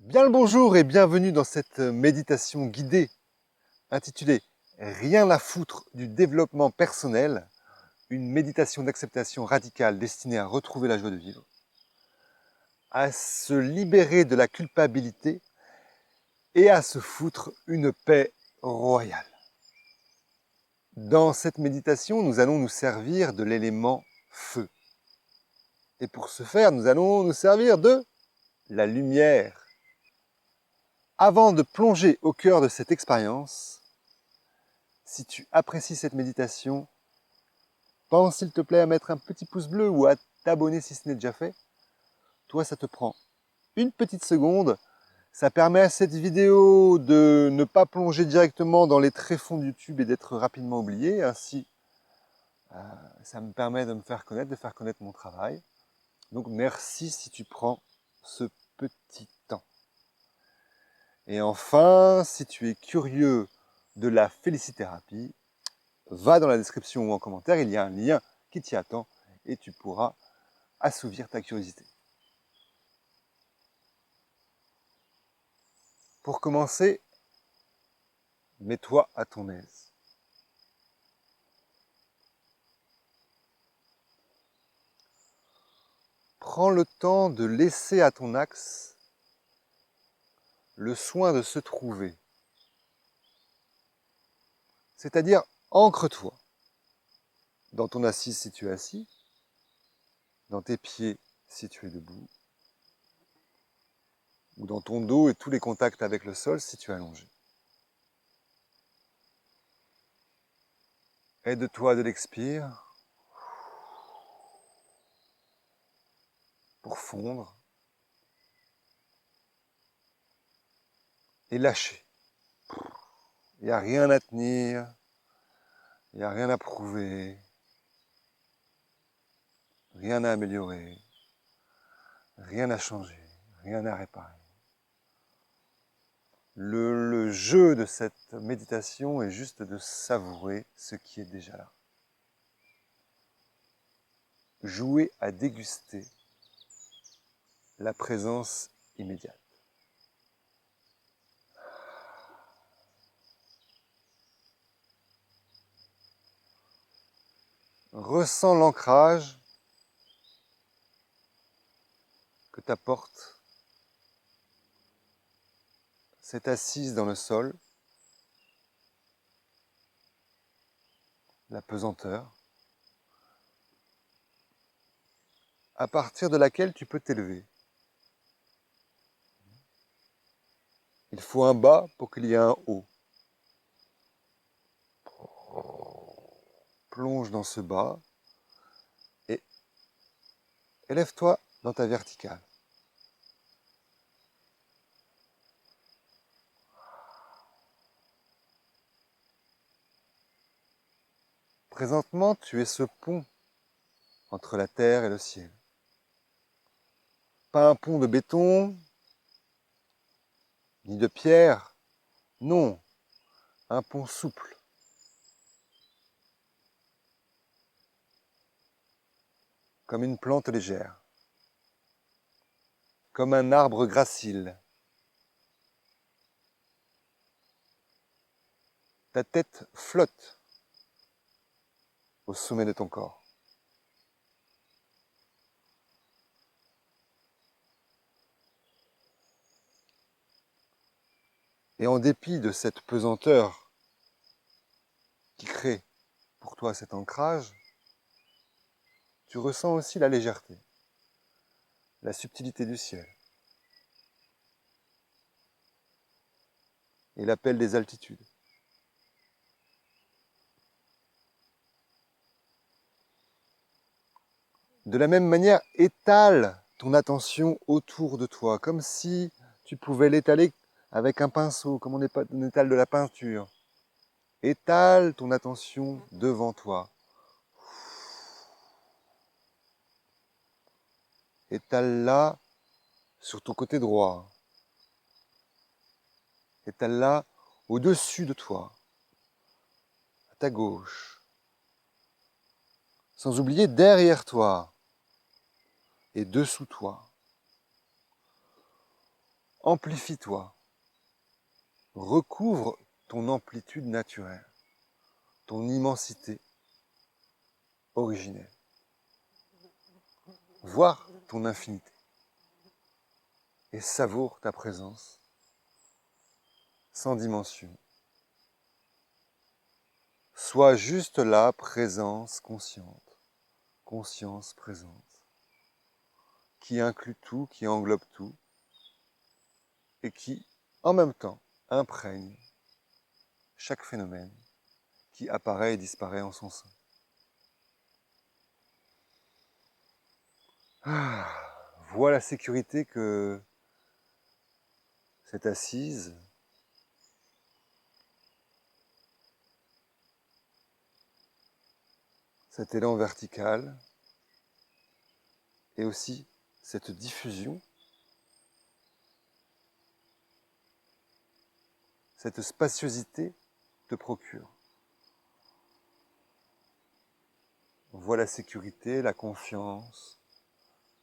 Bien le bonjour et bienvenue dans cette méditation guidée intitulée Rien à foutre du développement personnel, une méditation d'acceptation radicale destinée à retrouver la joie de vivre, à se libérer de la culpabilité et à se foutre une paix royale. Dans cette méditation, nous allons nous servir de l'élément feu. Et pour ce faire, nous allons nous servir de la lumière. Avant de plonger au cœur de cette expérience, si tu apprécies cette méditation, pense s'il te plaît à mettre un petit pouce bleu ou à t'abonner si ce n'est déjà fait. Toi, ça te prend une petite seconde. Ça permet à cette vidéo de ne pas plonger directement dans les tréfonds de YouTube et d'être rapidement oublié. Ainsi, ça me permet de me faire connaître, de faire connaître mon travail. Donc merci si tu prends ce petit temps. Et enfin, si tu es curieux de la félicithérapie, va dans la description ou en commentaire, il y a un lien qui t'y attend et tu pourras assouvir ta curiosité. Pour commencer, mets-toi à ton aise. Prends le temps de laisser à ton axe le soin de se trouver. C'est-à-dire, ancre-toi dans ton assise si tu es assis, dans tes pieds si tu es debout, ou dans ton dos et tous les contacts avec le sol si tu es allongé. Aide-toi de l'expire pour fondre et lâcher. Il n'y a rien à tenir, il n'y a rien à prouver, rien à améliorer, rien à changer, rien à réparer. Le jeu de cette méditation est juste de savourer ce qui est déjà là. Jouer à déguster la présence immédiate. Ressens l'ancrage que t'apporte cette assise dans le sol, la pesanteur, à partir de laquelle tu peux t'élever. Il faut un bas pour qu'il y ait un haut. Plonge dans ce bas et élève-toi dans ta verticale. Présentement, tu es ce pont entre la terre et le ciel. Pas un pont de béton, ni de pierre, non, un pont souple. Comme une plante légère, comme un arbre gracile. Ta tête flotte au sommet de ton corps. Et en dépit de cette pesanteur qui crée pour toi cet ancrage, tu ressens aussi la légèreté, la subtilité du ciel et l'appel des altitudes. De la même manière, étale ton attention autour de toi, comme si tu pouvais l'étaler avec un pinceau, comme on étale de la peinture. Étale ton attention devant toi. Étale-la sur ton côté droit. Étale-la au-dessus de toi, à ta gauche. Sans oublier derrière toi et dessous toi. Amplifie-toi. Recouvre ton amplitude naturelle, ton immensité originelle, voire ton infinité. Et savoure ta présence sans dimension. Sois juste là, présence consciente, conscience présente, qui inclut tout, qui englobe tout, et qui, en même temps, imprègne chaque phénomène qui apparaît et disparaît en son sein. Vois la sécurité que cette assise cet élan vertical et aussi cette diffusion, cette spaciosité te procure. Vois la sécurité, la confiance,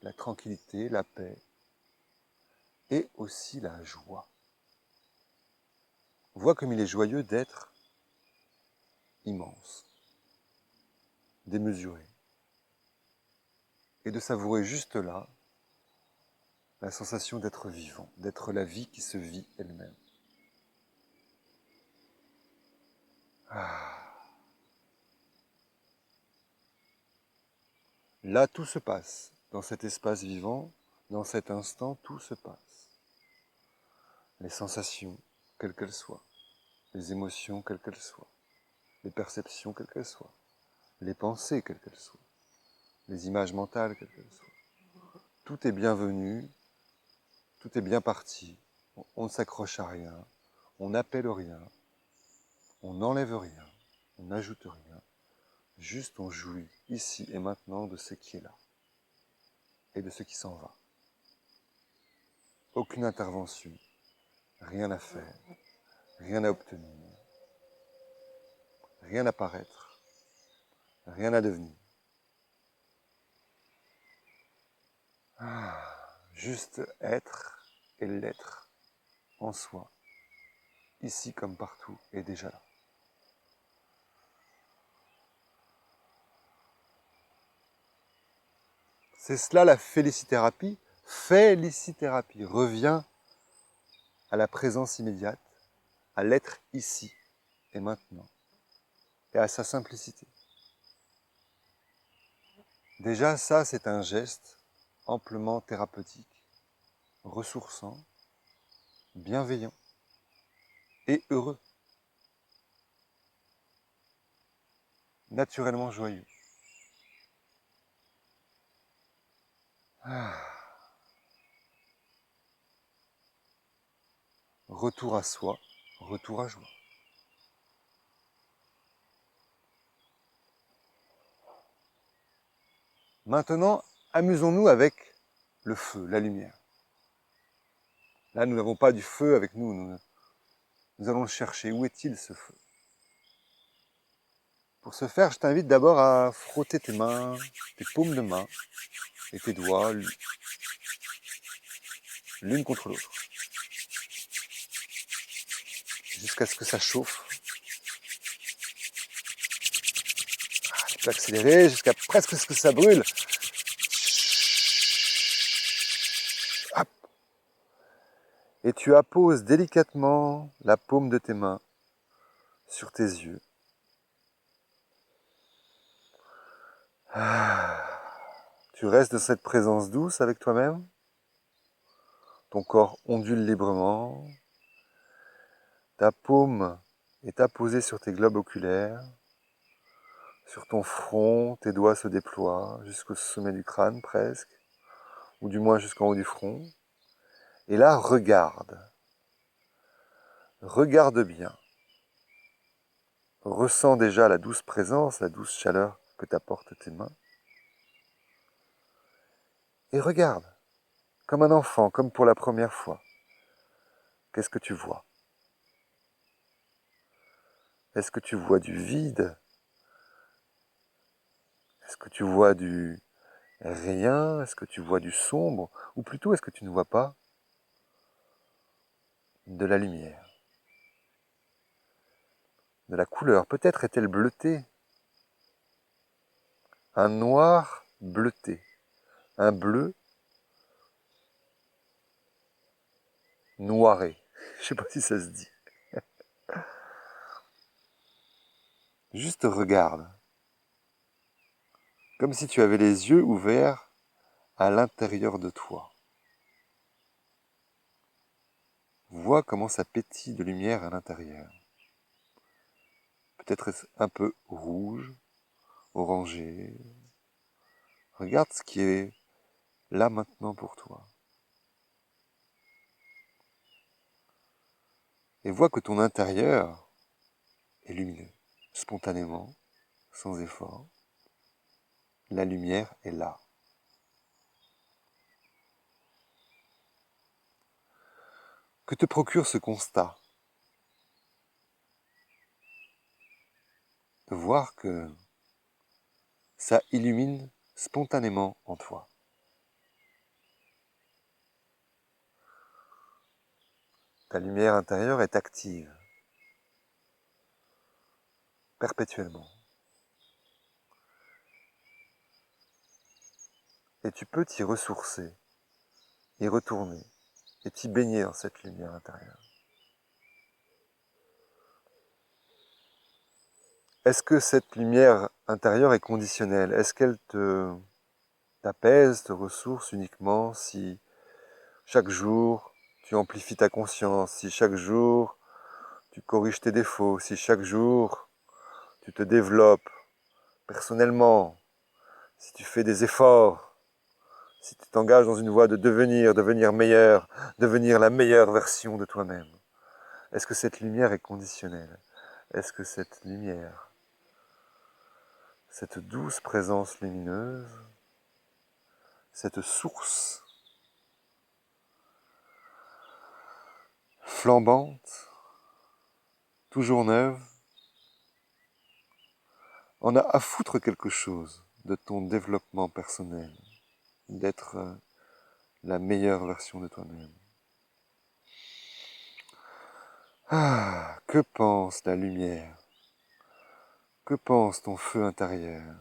la tranquillité, la paix et aussi la joie. Vois comme il est joyeux d'être immense, démesuré et de savourer juste là la sensation d'être vivant, d'être la vie qui se vit elle-même. Là, tout se passe. Dans cet espace vivant, dans cet instant, tout se passe. Les sensations, quelles qu'elles soient, les émotions, quelles qu'elles soient, les perceptions, quelles qu'elles soient, les pensées, quelles qu'elles soient, les images mentales, quelles qu'elles soient. Tout est bienvenu, tout est bien parti. On ne s'accroche à rien, on n'appelle rien, on n'enlève rien, on n'ajoute rien. Juste on jouit ici et maintenant de ce qui est là et de ce qui s'en va. Aucune intervention, rien à faire, rien à obtenir, rien à paraître, rien à devenir. Juste être et l'être en soi, ici comme partout, est déjà là. C'est cela la félicithérapie. Félicithérapie revient à la présence immédiate, à l'être ici et maintenant, et à sa simplicité. Déjà, ça, c'est un geste amplement thérapeutique, ressourçant, bienveillant et heureux, naturellement joyeux. Retour à soi, retour à joie. Maintenant, amusons-nous avec le feu, la lumière. Là, nous n'avons pas du feu avec nous, nous allons le chercher. Où est-il ce feu? Pour ce faire, je t'invite d'abord à frotter tes mains, tes paumes de main et tes doigts l'une contre l'autre, jusqu'à ce que ça chauffe. Tu peux accélérer jusqu'à presque ce que ça brûle. Hop. Et tu apposes délicatement la paume de tes mains sur tes yeux. Tu restes de cette présence douce avec toi-même. Ton corps ondule librement. Ta paume est apposée sur tes globes oculaires. Sur ton front, tes doigts se déploient jusqu'au sommet du crâne presque, ou du moins jusqu'en haut du front. Et là, regarde. Regarde bien. Ressens déjà la douce présence, la douce chaleur que t'apportent tes mains. Et regarde, comme un enfant, comme pour la première fois. Qu'est-ce que tu vois? Est-ce que tu vois du vide? Est-ce que tu vois du rien? Est-ce que tu vois du sombre? Ou plutôt, est-ce que tu ne vois pas de la lumière, de la couleur. Peut-être est-elle bleutée, un noir bleuté, un bleu noiré. Je ne sais pas si ça se dit. Juste regarde, comme si tu avais les yeux ouverts à l'intérieur de toi. Vois comment ça pétille de lumière à l'intérieur. Peut-être un peu rouge, orangé. Regarde ce qui est là maintenant pour toi. Et vois que ton intérieur est lumineux, spontanément, sans effort. La lumière est là. Que te procure ce constat? De voir que ça illumine spontanément en toi. Ta lumière intérieure est active, perpétuellement. Et tu peux t'y ressourcer, y retourner, et t'y baigner dans cette lumière intérieure. Est-ce que cette lumière intérieure est conditionnelle? Est-ce qu'elle t'apaise, te ressource uniquement si chaque jour tu amplifies ta conscience, si chaque jour tu corriges tes défauts, si chaque jour tu te développes personnellement, si tu fais des efforts, si tu t'engages dans une voie de devenir meilleur, devenir la meilleure version de toi-même? Est-ce que cette lumière est conditionnelle? Est-ce que cette lumière, cette douce présence lumineuse, cette source flambante, toujours neuve, en a à foutre quelque chose de ton développement personnel, d'être la meilleure version de toi-même? Ah, que pense la lumière? Que pense ton feu intérieur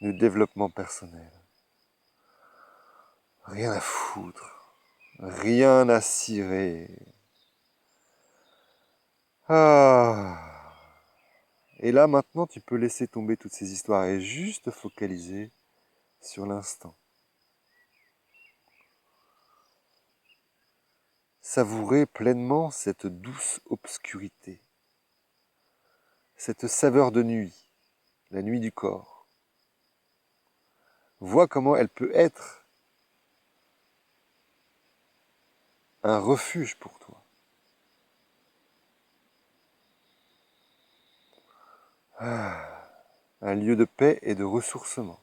du développement personnel? Rien à foutre, rien à cirer. Ah. Et là, maintenant, tu peux laisser tomber toutes ces histoires et juste te focaliser sur l'instant. Savourer pleinement cette douce obscurité, cette saveur de nuit, la nuit du corps. Vois comment elle peut être un refuge pour toi. Ah, un lieu de paix et de ressourcement.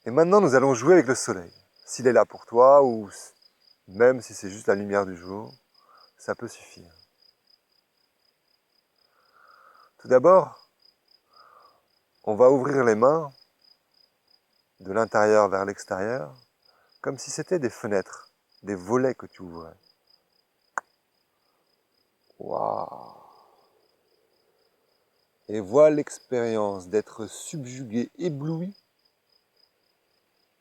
Et maintenant, nous allons jouer avec le soleil. S'il est là pour toi, ou même si c'est juste la lumière du jour, ça peut suffire. Tout d'abord, on va ouvrir les mains de l'intérieur vers l'extérieur, comme si c'était des fenêtres, des volets que tu ouvrais. Waouh! Et vois l'expérience d'être subjugué, ébloui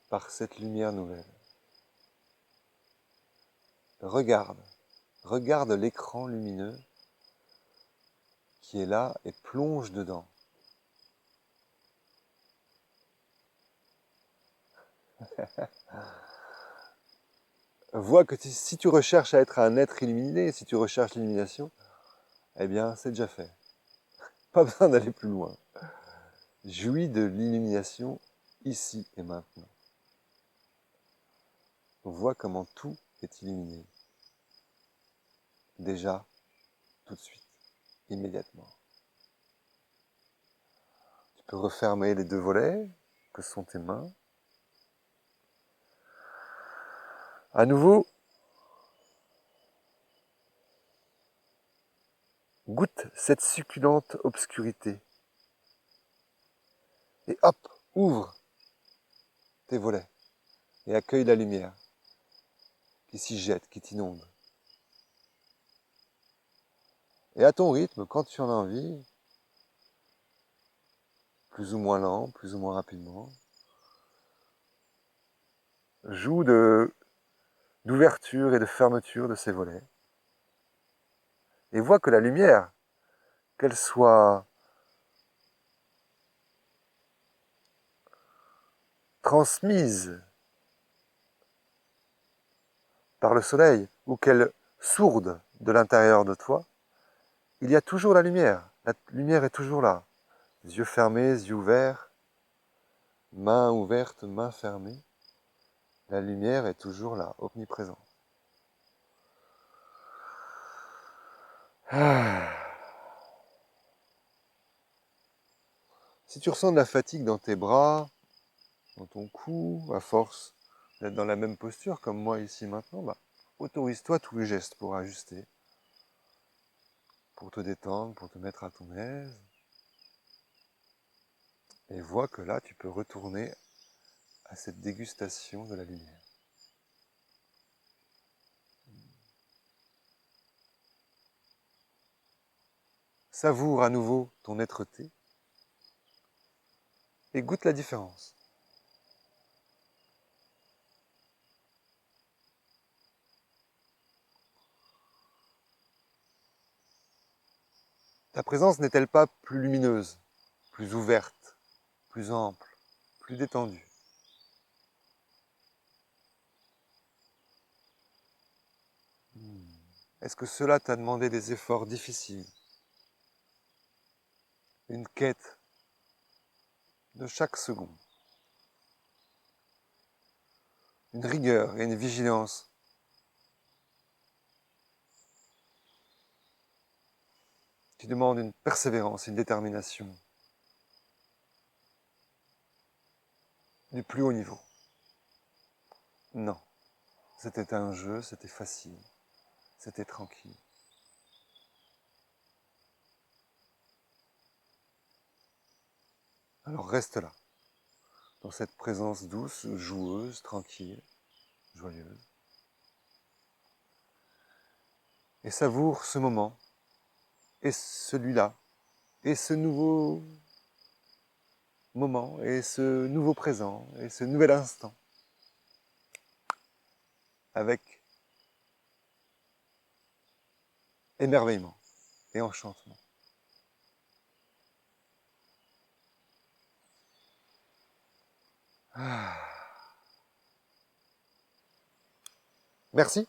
par cette lumière nouvelle. Regarde, regarde l'écran lumineux qui est là et plonge dedans. Vois que si tu recherches à être un être illuminé, si tu recherches l'illumination, eh bien c'est déjà fait. Pas besoin d'aller plus loin. Jouis de l'illumination ici et maintenant. Vois comment tout est illuminé. Déjà, tout de suite, immédiatement. Tu peux refermer les deux volets, que sont tes mains. À nouveau, goûte cette succulente obscurité. Et hop, ouvre tes volets et accueille la lumière qui s'y jette, qui t'inonde. Et à ton rythme, quand tu en as envie, plus ou moins lent, plus ou moins rapidement, joue d'ouverture et de fermeture de ces volets. Et vois que la lumière, qu'elle soit transmise par le soleil ou qu'elle sourde de l'intérieur de toi, il y a toujours la lumière. La lumière est toujours là. Yeux fermés, yeux ouverts, main ouverte, main fermée. La lumière est toujours là, omniprésente. Ah. Si tu ressens de la fatigue dans tes bras, dans ton cou, à force d'être dans la même posture comme moi ici maintenant, bah, autorise-toi tous les gestes pour ajuster, pour te détendre, pour te mettre à ton aise. Et vois que là, tu peux retourner à cette dégustation de la lumière. Savoure à nouveau ton êtreté et goûte la différence. Ta présence n'est-elle pas plus lumineuse, plus ouverte, plus ample, plus détendue? Est-ce que cela t'a demandé des efforts difficiles? Une quête de chaque seconde? Une rigueur et une vigilance qui demandent une persévérance, une détermination du plus haut niveau? Non, c'était un jeu, c'était facile, c'était tranquille. Alors reste là, dans cette présence douce, joueuse, tranquille, joyeuse. Et savoure ce moment, et celui-là, et ce nouveau moment, et ce nouveau présent, et ce nouvel instant, avec émerveillement et enchantement. Ah. Merci.